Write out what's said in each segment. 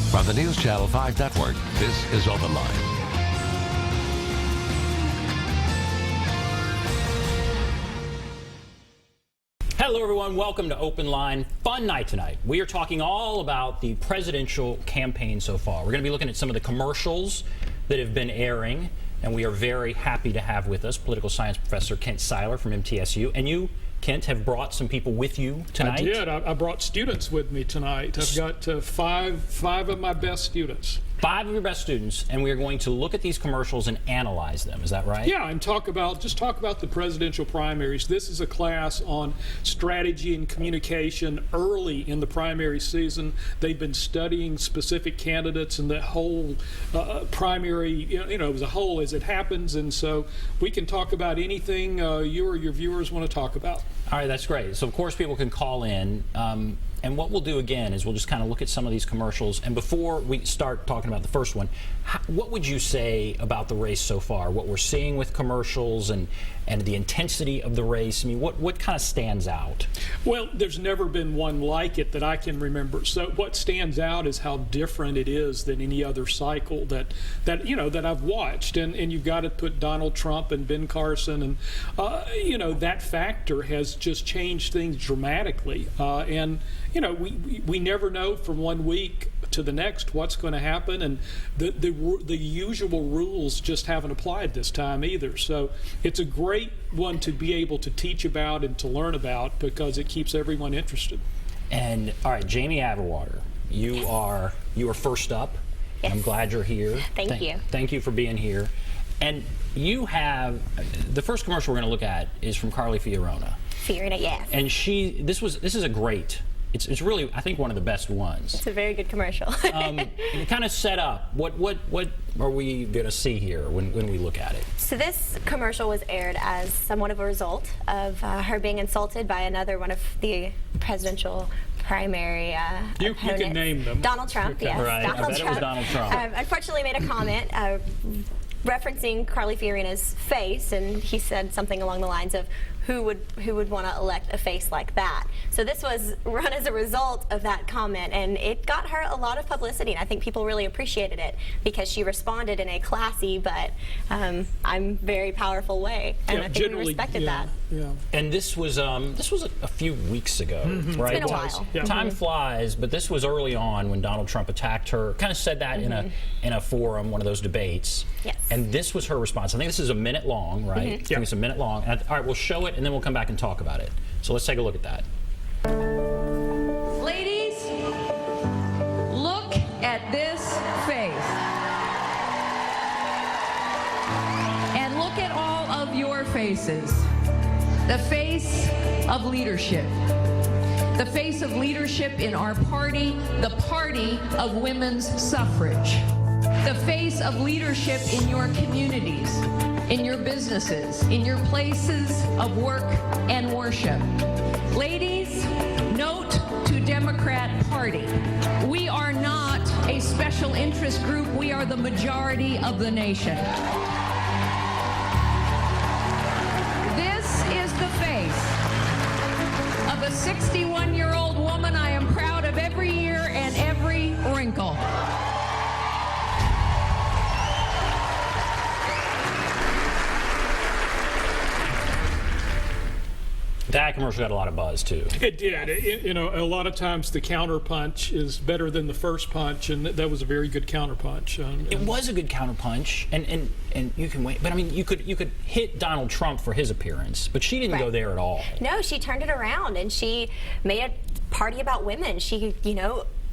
From the News Channel 5 Network, this is OpenLine. Hello, everyone. Welcome to OpenLine. Fun night tonight. We are talking all about the presidential campaign so far. We're going to be looking at some of the commercials that have been airing, and we are very happy to have with us political science professor Kent Seiler from MTSU. And you, Kent, have brought some people with you tonight. I did. I brought students with me tonight. I've got five of my best students. 5 of your best students, and we are going to look at these commercials and analyze them. Is that right? Yeah, and talk about the presidential primaries. This is a class on strategy and communication early in the primary season. They've been studying specific candidates and the whole primary, as a whole as it happens. And so we can talk about anything you or your viewers want to talk about. All right, that's great. So, of course, people can call in. And what we'll do again is we'll just kind of look at some of these commercials. And before we start talking about the first one, what would you say about the race so far? What we're seeing with commercials and the intensity of the race? I mean, what kind of stands out? Well, there's never been one like it that I can remember. So what stands out is how different it is than any other cycle that I've watched. And you've got to put Donald Trump and Ben Carson, and that factor has just changed things dramatically. We never know from one week to the next what's going to happen, and the usual rules just haven't applied this time either. So it's a great one to be able to teach about and to learn about because it keeps everyone interested. And all right, Jamie Averwater, you are first up. Yes. I'm glad you're here. Thank you. Thank you for being here. And you have the first commercial we're going to look at is from Carly Fiorina. Fiorina, yes. And this is a great. It's really, I think, one of the best ones. It's a very good commercial. It kind of set up what are we going to see here when we look at it? So this commercial was aired as somewhat of a result of her being insulted by another one of the presidential primary You can name them. Donald Trump, Okay. yes. Right. Donald I bet Trump. it was Donald Trump. Unfortunately made a comment referencing Carly Fiorina's face, and he said something along the lines of, who would want to elect a face like that? So this was run as a result of that comment, and it got her a lot of publicity, and I think people really appreciated it because she responded in a classy but I'm very powerful way, and I think we respected that. Yeah. And this was a few weeks ago, right? It's been a while. Yeah. Time flies, but this was early on when Donald Trump attacked her. Kind of said that in a forum, one of those debates. Yes. And this was her response. I think this is a minute long, right? I think it's a minute long. And all right, we'll show it, and then we'll come back and talk about it. So let's take a look at that. Ladies, look at this face. And look at all of your faces. The face of leadership. The face of leadership in our party, the party of women's suffrage. The face of leadership in your communities, in your businesses, in your places of work and worship. Ladies, note to Democrat Party, we are not a special interest group, we are the majority of the nation. This is the face of a 61-year-old woman. I am proud of every year and every wrinkle. That commercial got a lot of buzz, too. It did. A lot of times the counter punch is better than the first punch, and that was a very good counter punch. It was a good counter punch, and you can wait. But I mean, you could hit Donald Trump for his appearance, but she didn't go there at all. No, she turned it around, and she made a party about women. She,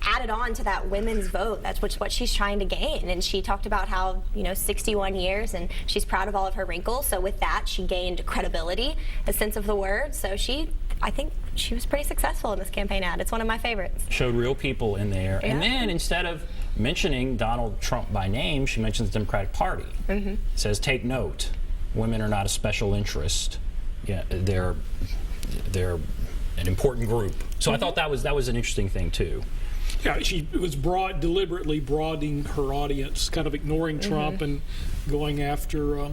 added on to that women's vote. That's what she's trying to gain. And she talked about how, 61 years, and she's proud of all of her wrinkles. So with that, she gained credibility, a sense of the word. So I think she was pretty successful in this campaign ad. It's one of my favorites. Showed real people in there. Yeah. And then instead of mentioning Donald Trump by name, she mentions the Democratic Party. Says, take note, women are not a special interest. Yeah, they're an important group. So I thought that was an interesting thing, too. Yeah, she was deliberately broadening her audience, kind of ignoring Trump and going after,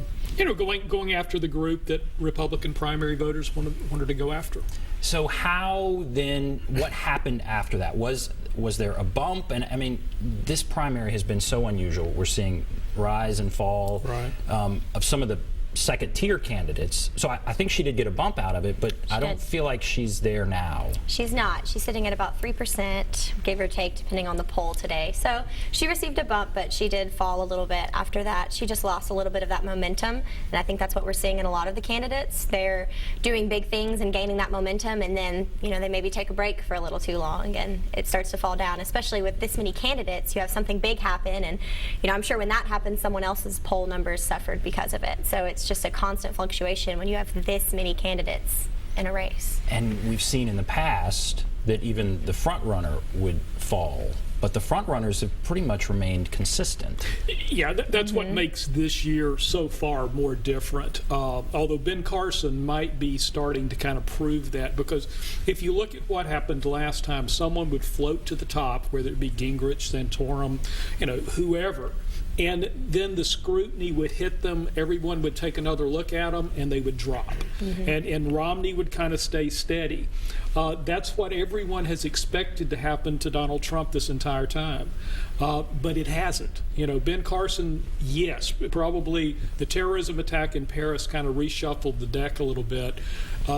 going after the group that Republican primary voters wanted to go after. So how then, what happened after that? Was there a bump? And I mean, this primary has been so unusual. We're seeing rise and fall of some of the second-tier candidates. So I think she did get a bump out of it, but I don't feel like she's there now. She's not. She's sitting at about 3%, give or take, depending on the poll today. So she received a bump, but she did fall a little bit after that. She just lost a little bit of that momentum, and I think that's what we're seeing in a lot of the candidates. They're doing big things and gaining that momentum, and then, you know, they maybe take a break for a little too long, and it starts to fall down, especially with this many candidates. You have something big happen, and, you know, I'm sure when that happens, someone else's poll numbers suffered because of it. So it's just a constant fluctuation when you have this many candidates in a race. And we've seen in the past that even the front runner would fall, but the front runners have pretty much remained consistent. Yeah, that's what makes this year so far more different. Although Ben Carson might be starting to kind of prove that, because if you look at what happened last time, someone would float to the top, whether it be Gingrich, Santorum, you know, whoever. And then the scrutiny would hit them, everyone would take another look at them, and they would drop. And Romney would kind of stay steady. That's what everyone has expected to happen to Donald Trump this entire time. But it hasn't. You know, Ben Carson, yes, probably the terrorism attack in Paris kind of reshuffled the deck a little bit.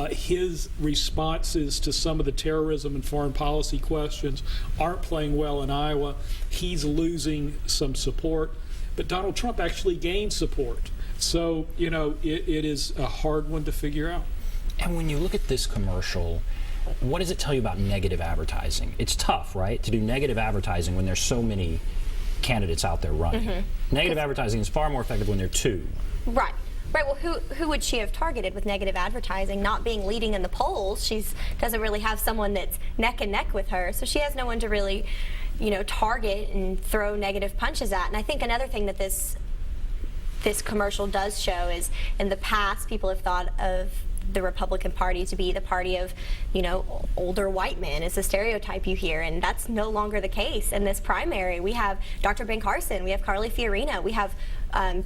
His responses to some of the terrorism and foreign policy questions aren't playing well in Iowa. He's losing some support. But Donald Trump actually gained support. So, you know, it is a hard one to figure out. And when you look at this commercial, what does it tell you about negative advertising? It's tough, right, to do negative advertising when there's so many candidates out there running. Negative advertising is far more effective when there are two. Right. Right. Well, who would she have targeted with negative advertising? Not being leading in the polls, she doesn't really have someone that's neck and neck with her, so she has no one to really, you know, target and throw negative punches at. And I think another thing that this commercial does show is, in the past, people have thought of the Republican Party to be the party of, you know, older white men is the stereotype you hear, and that's no longer the case. In this primary, we have Dr. Ben Carson, we have Carly Fiorina, we have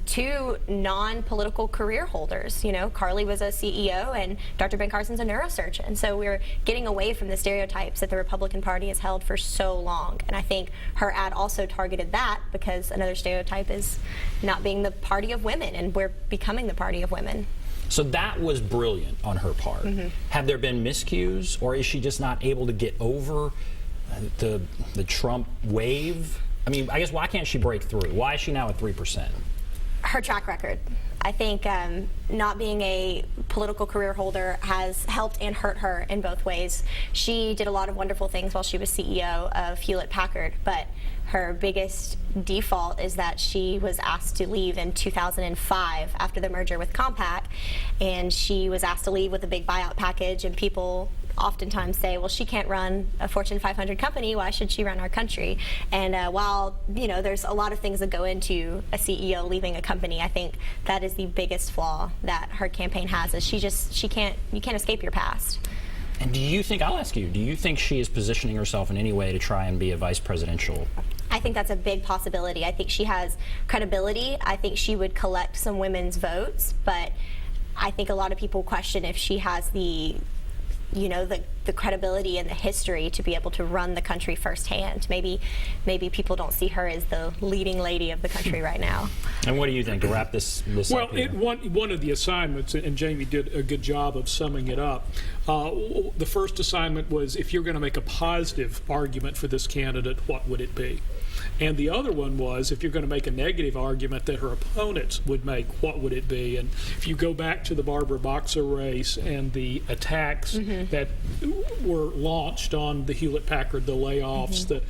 two non-political career holders. You know, Carly was a CEO and Dr. Ben Carson's a neurosurgeon. So we're getting away from the stereotypes that the Republican Party has held for so long. And I think her ad also targeted that, because another stereotype is not being the party of women, and we're becoming the party of women. So that was brilliant on her part. Have there been miscues, or is she just not able to get over the Trump wave? I mean, I guess, why can't she break through? Why is she now at 3%? Her track record. I think not being a political career holder has helped and hurt her in both ways. She did a lot of wonderful things while she was CEO of Hewlett-Packard, but her biggest default is that she was asked to leave in 2005 after the merger with Compaq, and she was asked to leave with a big buyout package, and people oftentimes say, well, she can't run a Fortune 500 company, why should she run our country? And while, you know, there's a lot of things that go into a CEO leaving a company, I think that is the biggest flaw that her campaign has, is you can't escape your past. And do you think, I'll ask you, do you think she is positioning herself in any way to try and be a vice presidential? I think that's a big possibility. I think she has credibility. I think she would collect some women's votes, but I think a lot of people question if she has the credibility and the history to be able to run the country firsthand. Maybe people don't see her as the leading lady of the country right now. And what do you think, to wrap this up here? One of the assignments, and Jamie did a good job of summing it up, the first assignment was, if you're going to make a positive argument for this candidate, what would it be? And the other one was, if you're going to make a negative argument that her opponents would make, what would it be? And if you go back to the Barbara Boxer race and the attacks that were launched on the Hewlett-Packard, the layoffs, the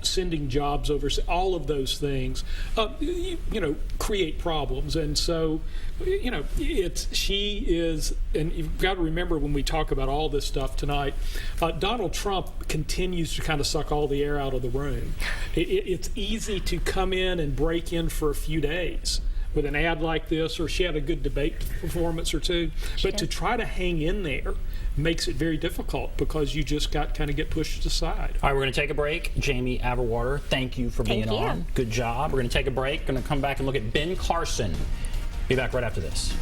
sending jobs over, all of those things, create problems. And so, she is, and you've got to remember when we talk about all this stuff tonight, Donald Trump continues to kind of suck all the air out of the room. It's easy to come in and break in for a few days with an ad like this, or she had a good debate performance or two, but to try to hang in there makes it very difficult, because you just kind of get pushed aside. All right, we're going to take a break. Jamie Averwater, thank you for being on. Good job. We're going to take a break. Going to come back and look at Ben Carson. Be back right after this.